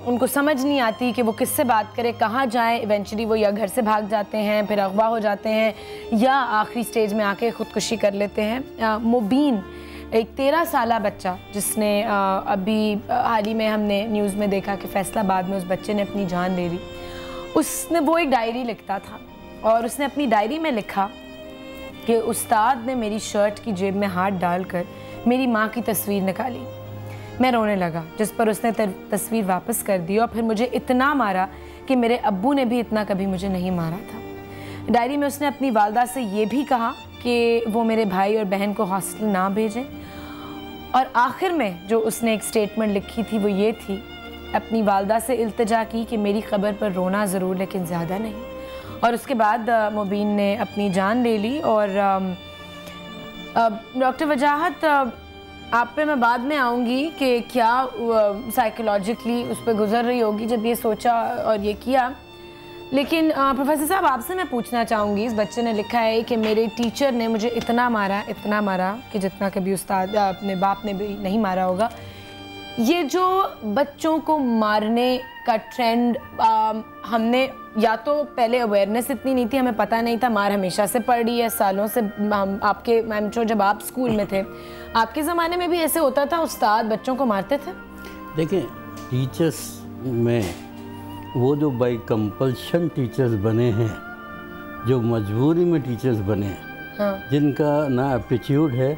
उनको समझ नहीं आती कि वो किससे बात करें, कहाँ जाएं। इवेंचुअली वो या घर से भाग जाते हैं, फिर अगवा हो जाते हैं, या आखिरी स्टेज में आके ख़ुदकुशी कर लेते हैं। मुबीन एक 13 साला बच्चा जिसने अभी हाल ही में हमने न्यूज़ में देखा कि फैसलाबाद में उस बच्चे ने अपनी जान ले ली। वो एक डायरी लिखता था और उसने अपनी डायरी में लिखा कि उस्ताद ने मेरी शर्ट की जेब में हाथ डालकर मेरी माँ की तस्वीर निकाली। मैं रोने लगा, जिस पर उसने तस्वीर वापस कर दी और फिर मुझे इतना मारा कि मेरे अब्बू ने भी इतना कभी मुझे नहीं मारा था। डायरी में उसने अपनी वालदा से ये भी कहा कि वो मेरे भाई और बहन को हॉस्टल ना भेजें, और आखिर में जो उसने एक स्टेटमेंट लिखी थी वो ये थी, अपनी वालदा से इल्तिजा की कि मेरी ख़बर पर रोना ज़रूर लेकिन ज़्यादा नहीं। और उसके बाद मुबीन ने अपनी जान ले ली। और डॉक्टर वजाहत, आप पे मैं बाद में आऊँगी कि क्या साइकोलॉजिकली उस पर गुजर रही होगी जब ये सोचा और ये किया, लेकिन प्रोफेसर साहब आपसे मैं पूछना चाहूँगी, इस बच्चे ने लिखा है कि मेरे टीचर ने मुझे इतना मारा कि जितना कभी उस्ताद अपने बाप ने भी नहीं मारा होगा। ये जो बच्चों को मारने का ट्रेंड, हमने या तो पहले अवेयरनेस इतनी नहीं थी, हमें पता नहीं था, मार हमेशा से पड़ रही है सालों से। हम आपके आई एम श्योर जब आप स्कूल में थे, आपके ज़माने में भी ऐसे होता था, उस्ताद बच्चों को मारते थे? देखिए, टीचर्स में वो जो बाई कंपल्शन टीचर्स बने हैं, जो मजबूरी में टीचर्स बने हैं, हाँ। जिनका ना एप्टीट्यूड है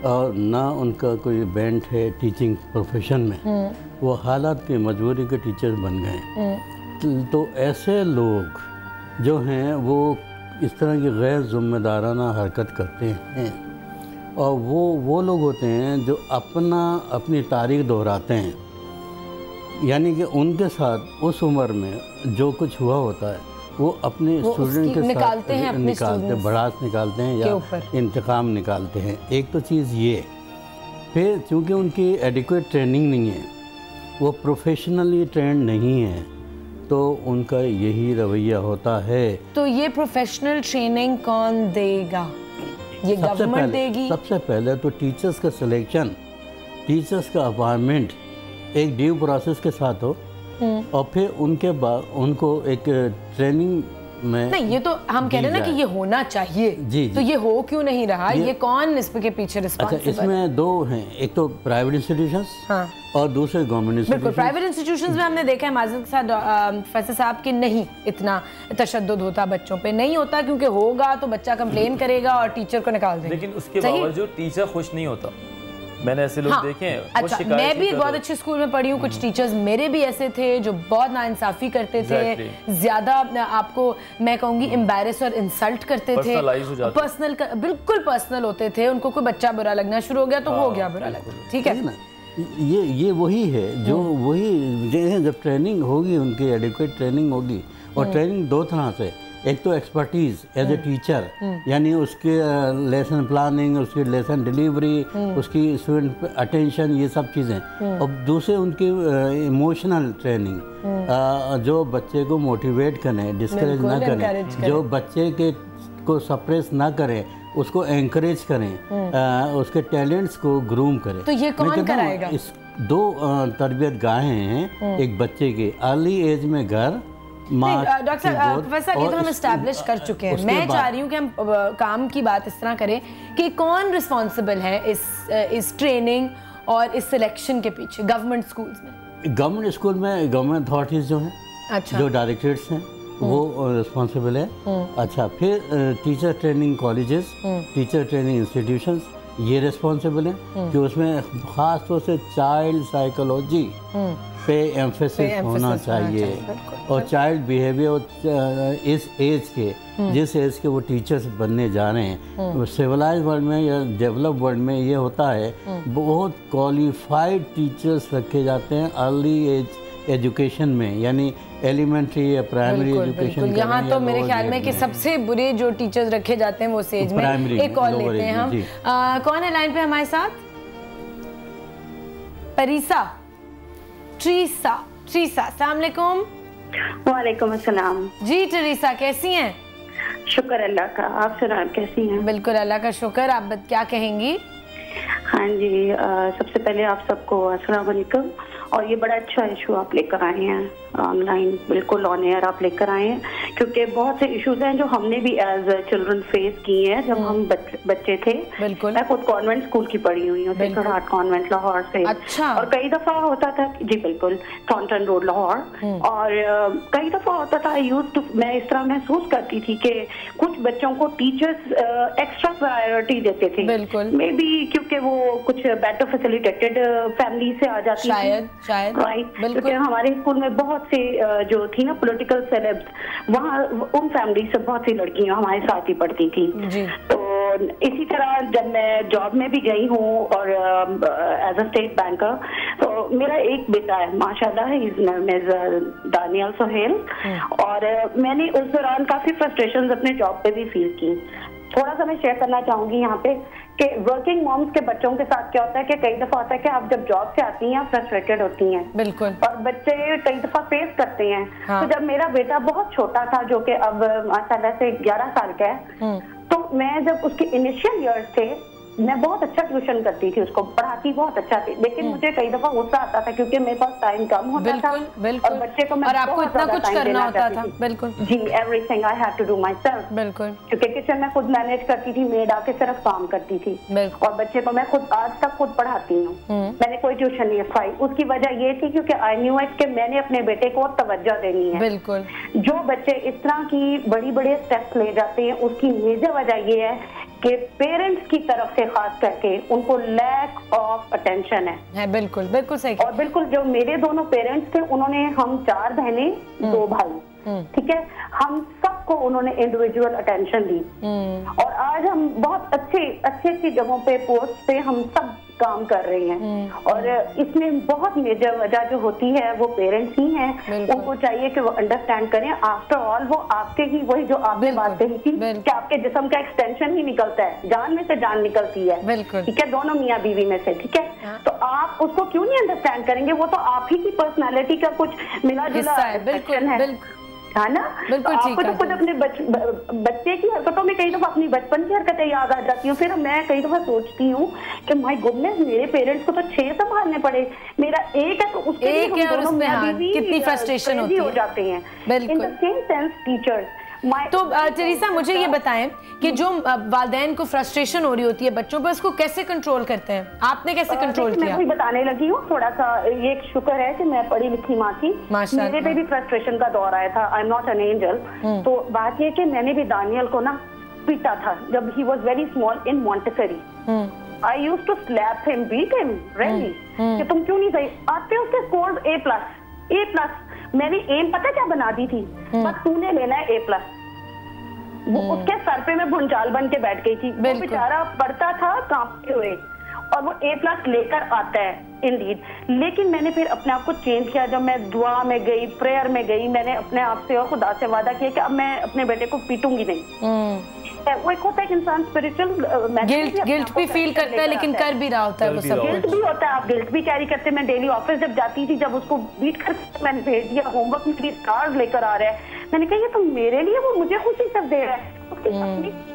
और ना उनका कोई बेंट है टीचिंग प्रोफेशन में, वो हालात की मजबूरी के टीचर्स बन गए। तो ऐसे लोग जो हैं वो इस तरह की गैर जिम्मेदाराना हरकत करते हैं, और वो लोग होते हैं जो अपनी तारीख दोहराते हैं। यानी कि उनके साथ उस उम्र में जो कुछ हुआ होता है वो अपने स्टूडेंट के साथ निकालते हैं, भड़ास निकालते हैं या इंतकाम निकालते हैं। एक तो चीज़ ये, फिर चूँकि उनकी एडिक्वेट ट्रेनिंग नहीं है, वो प्रोफेशनली ट्रेंड नहीं है, तो उनका यही रवैया होता है। तो ये प्रोफेशनल ट्रेनिंग कौन देगा? ये गवर्नमेंट देगी? सबसे पहले तो टीचर्स का सिलेक्शन, टीचर्स का अपॉइंटमेंट एक ड्यू प्रोसेस के साथ हो, और फिर उनके बाद उनको एक ट्रेनिंग में नहीं, ये तो हम कह रहे हैं ना कि ये होना चाहिए। जी। तो ये हो क्यों नहीं रहा? ये कौन इसके पीछे रिस्पॉन्सिबल? अच्छा, इसमें दो हैं, एक तो प्राइवेट इंस्टीट्यूशंस, हाँ, और दूसरे गवर्नमेंट इंस्टीट्यूशंस। प्राइवेट इंस्टीट्यूशंस में हमने देखा है माजरत के साथ प्रोफेसर साहब कि नहीं इतना तशद्दुद होता बच्चों पे, नहीं होता, क्योंकि होगा तो बच्चा कंप्लेन करेगा और टीचर को निकाल देगा। लेकिन उसके बावजूद टीचर खुश नहीं होता। मैंने ऐसे लोग देखे हैं। अच्छा, मैं भी बहुत अच्छे स्कूल में पढ़ी हूँ, कुछ टीचर्स मेरे भी ऐसे थे जो बहुत नाइंसाफी करते थे, ज्यादा आपको मैं कहूँगी एम्बैरेस और इंसल्ट करते थे, पर्सनल, बिल्कुल पर्सनल होते थे। उनको कोई बच्चा बुरा लगना शुरू हो गया तो हो गया बुरा लगना, ठीक है ना? ये वही है जो वही जब ट्रेनिंग होगी, उनकी एडिक्वेट ट्रेनिंग होगी, और ट्रेनिंग दो तरह से, एक तो एक्सपर्टीज़ एज ए टीचर, यानी उसके लेसन प्लानिंग, उसकी लेसन डिलीवरी, उसकी स्टूडेंट अटेंशन, ये सब चीज़ें, और दूसरे उनकी इमोशनल ट्रेनिंग, जो बच्चे को मोटिवेट करें, डिस्करेज ना करें, जो बच्चे को सप्रेस ना करें, उसको एंकरेज करें, उसके टैलेंट्स को ग्रूम करें। तो ये कौन कराएगा? इस दो तरबियत गाहें हैं एक बच्चे के, अर्ली एज में घर, डॉक्टर प्रोफेसर, ये तो हम एस्टैब्लिश कर चुके हैं। मैं चाह रही हूँ कि हम काम की बात इस तरह करें कि कौन रिस्पॉन्सिबल है इस ट्रेनिंग और इस सिलेक्शन के पीछे गवर्नमेंट स्कूल्स में? गवर्नमेंट स्कूल में गवर्नमेंट अथॉरिटीज़ जो हैं, अच्छा, जो डायरेक्टरेट्स हैं, वो रिस्पॉन्सिबल है। अच्छा, फिर teacher training colleges, teacher training institutions, ये रिस्पॉन्सिबल हैं कि उसमें ख़ास तौर से चाइल्ड साइकोलॉजी पे एम्फेसिस होना चाहिए, और चाइल्ड बिहेवियर इस एज के, जिस एज के वो टीचर्स बनने जा रहे हैं। सिविलाइज वर्ल्ड में या डेवलप वर्ल्ड में ये होता है, बहुत क्वालिफाइड टीचर्स रखे जाते हैं अर्ली एज एजुकेशन में, यानी एलिमेंट्री या प्राइमरी एजुकेशन। यहाँ तो मेरे ख्याल में कि सबसे बुरे जो टीचर्स रखे जाते हैं वो सेज में। एक कॉल लेते हैं हम। कौन है लाइन पे हमारे साथ? परीसा, ट्रीसा, अस्सलाम वालेकुम। वालेकुम अस्सलाम। जी ट्रीसा, कैसी हैं? शुक्र अल्लाह का, आप सुनाएं कैसी हैं? बिल्कुल अल्लाह का शुक्र। आप क्या कहेंगी? हाँ जी, सबसे पहले आप सबको अस्सलाम वालेकुम। और ये बड़ा अच्छा इशू आप लेकर आए हैं, ऑनलाइन बिल्कुल ऑन एयर आप लेकर आए हैं, क्योंकि बहुत से इश्यूज हैं जो हमने भी एज चिल्ड्रन फेस किए हैं जब हम बच्चे थे। बिल्कुल। मैं खुद कॉन्वेंट स्कूल की पढ़ी हुई हूँ, सेक्रेड हार्ट कॉन्वेंट लाहौर से। अच्छा। और कई दफा होता था, जी बिल्कुल, थॉर्नटन रोड लाहौर, और कई दफा होता था मैं इस तरह महसूस करती थी कि कुछ बच्चों को टीचर्स एक्स्ट्रा प्रायोरिटी देते थे। बिल्कुल। मे बी क्योंकि वो कुछ बेटर फैसिलिटेटेड फैमिली से आ जाती शायद राइट। क्योंकि हमारे स्कूल में बहुत बहुत सी जो थी ना पॉलिटिकल सेलेब्स, वहाँ उन फैमिली से बहुत सी लड़कियां हमारे साथ ही पढ़ती थी। तो इसी तरह जब मैं जॉब में भी गई हूँ और एज अ स्टेट बैंकर, तो मेरा एक बेटा है माशाल्लाह, his name is Daniyal Sohail, और मैंने उस दौरान काफी फ्रस्ट्रेशंस अपने जॉब पे भी फील की। थोड़ा सा मैं शेयर करना चाहूंगी यहाँ पे कि वर्किंग मॉम्स के बच्चों के साथ क्या होता है कि कई दफा होता है कि आप जब जॉब से आती हैं फ्रस्ट्रेटेड होती हैं, बिल्कुल, और बच्चे कई दफा फेस करते हैं। हाँ। तो जब मेरा बेटा बहुत छोटा था, जो कि अब माशाल्लाह से 11 साल का है, तो मैं जब उसके इनिशियल ईयर्स थे, मैं बहुत अच्छा ट्यूशन करती थी, उसको पढ़ाती बहुत अच्छा थी, लेकिन मुझे कई दफा गुस्सा आता था क्योंकि मेरे पास टाइम कम होता था और बच्चे को मैं और आपको इतना कुछ करना होता था। बिल्कुल जी, everything I have to do myself. बिल्कुल, क्योंकि किचन में खुद मैनेज करती थी, मेड आके सिर्फ काम करती थी, और बच्चे को मैं खुद आज तक खुद पढ़ाती हूँ। मैंने कोई ट्यूशन नहीं रखवाई। उसकी वजह ये थी क्योंकि आई न्यू इट कि मैंने अपने बेटे को तवज्जो देनी है। बिल्कुल, जो बच्चे इस तरह की बड़ी बड़े स्टेप्स ले जाते हैं, उसकी मेजर वजह ये है कि पेरेंट्स की तरफ से खास करके उनको लैक ऑफ अटेंशन है। बिल्कुल, बिल्कुल सही। और बिल्कुल जो मेरे दोनों पेरेंट्स थे, उन्होंने, हम 4 बहनें 2 भाई, ठीक है, हम सबको उन्होंने इंडिविजुअल अटेंशन दी, और आज हम बहुत अच्छी जगहों पे, पोस्ट पे हम सब काम कर रहे हैं। और इसमें बहुत मेजर वजह जो होती है वो पेरेंट्स ही हैं। उनको चाहिए कि वो अंडरस्टैंड करें। आफ्टर ऑल वो आपके ही, वही जो आपने बात कही थी कि आपके जिस्म का एक्सटेंशन ही निकलता है, जान में से जान निकलती है, ठीक है, दोनों मियाँ बीवी में से, ठीक है। तो आप उसको क्यों नहीं अंडरस्टैंड करेंगे? वो तो आप ही की पर्सनैलिटी का कुछ मिला जुला एक्शन है ना। तो आपको तो खुद अपने बच्चे की हरकतों में कई दफा अपनी बचपन की हरकतें याद आ जाती हूँ। फिर मैं कई दफा सोचती हूँ कि माय गुडनेस, मेरे पेरेंट्स को तो 6 संभालने पड़े, मेरा एक है, तो उसके लिए हम दोनों कितनी फ्रस्ट्रेशन होती हो जाते हैं। In the same sense teachers. तो टेरेसा, मुझे ये बताएं कि जो वालिदैन को फ्रस्ट्रेशन हो रही होती है बच्चों पर, उसको कैसे कंट्रोल करते हैं? आपने कैसे कंट्रोल किया? मैं भी बताने लगी हूँ थोड़ा सा। ये शुक्र है कि मैं पढ़ी लिखी माँ थी, मेरे पे भी फ्रस्ट्रेशन का दौर आया था। I am not an angel. तो बात ये कि मैंने भी दानियल को ना पीटा था जब he was very small in Montessori. I used to slap him, beat him really, कि तुम क्यों नहीं गई। आते उसके स्कोर्स A+। मैंने एम पता क्या बना दी थी, बस तूने लेना है A+। वो उसके सर पे मैं भुंचाल बन के बैठ गई थी। वो बेचारा पढ़ता था कांपते हुए, और वो A+ लेकर आता है इंडीड। लेकिन मैंने फिर अपने आप को चेंज किया। जब मैं दुआ में गई, प्रेयर में गई, मैंने अपने आप से और खुदा से वादा किया कि अब मैं अपने बेटे को पीटूंगी नहीं। वो एक होता है कि इंसान स्पिरिचुअल गिल्ट भी फील करता है, लेकिन कर भी रहा होता है वो सब। गिल्ट भी होता है, आप गिल्ट भी कैरी करते हैं। मैं डेली ऑफिस जब जाती थी, जब उसको बीट कर मैंने भेज दिया, होमवर्क में भी स्टार्स लेकर आ रहा है, मैंने कहा ये तो मेरे लिए, वो मुझे खुशी सब दे रहा है।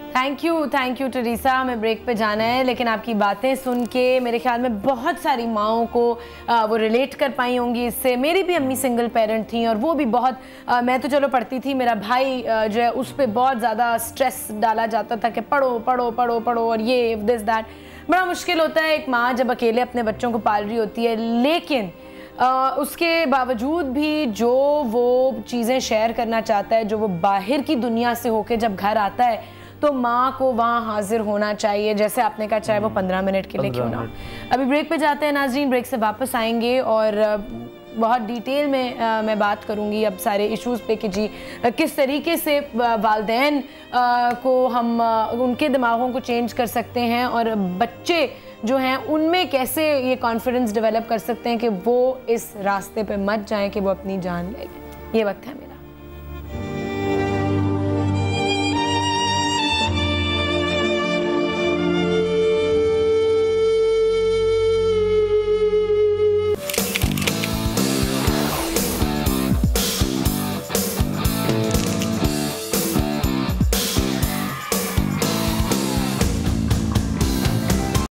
Thank you Teresa. हमें ब्रेक पे जाना है, लेकिन आपकी बातें सुन के मेरे ख्याल में बहुत सारी माओं को वो रिलेट कर पाई होंगी इससे। मेरी भी अम्मी सिंगल पेरेंट थी, और वो भी बहुत मैं तो चलो पढ़ती थी, मेरा भाई जो है उस पर बहुत ज़्यादा स्ट्रेस डाला जाता था कि पढ़ो पढ़ो पढ़ो पढ़ो, और ये दिस दैट। बड़ा मुश्किल होता है एक माँ जब अकेले अपने बच्चों को पाल रही होती है, लेकिन उसके बावजूद भी जो वो चीज़ें शेयर करना चाहता है, जो वो बाहर की दुनिया से होके जब घर आता है, तो माँ को वहाँ हाजिर होना चाहिए। जैसे आपने कहा, चाहे वो 15 मिनट के लिए क्यों ना हो। अभी ब्रेक पे जाते हैं नाज़रीन, ब्रेक से वापस आएंगे और बहुत डिटेल में मैं बात करूँगी अब सारे इश्यूज़ पे कि जी किस तरीके से वालिदैन को हम उनके दिमागों को चेंज कर सकते हैं, और बच्चे जो हैं उनमें कैसे ये कॉन्फिडेंस डेवलप कर सकते हैं कि वो इस रास्ते पे मत जाएं कि वो अपनी जान ले लें। ये वक्त है।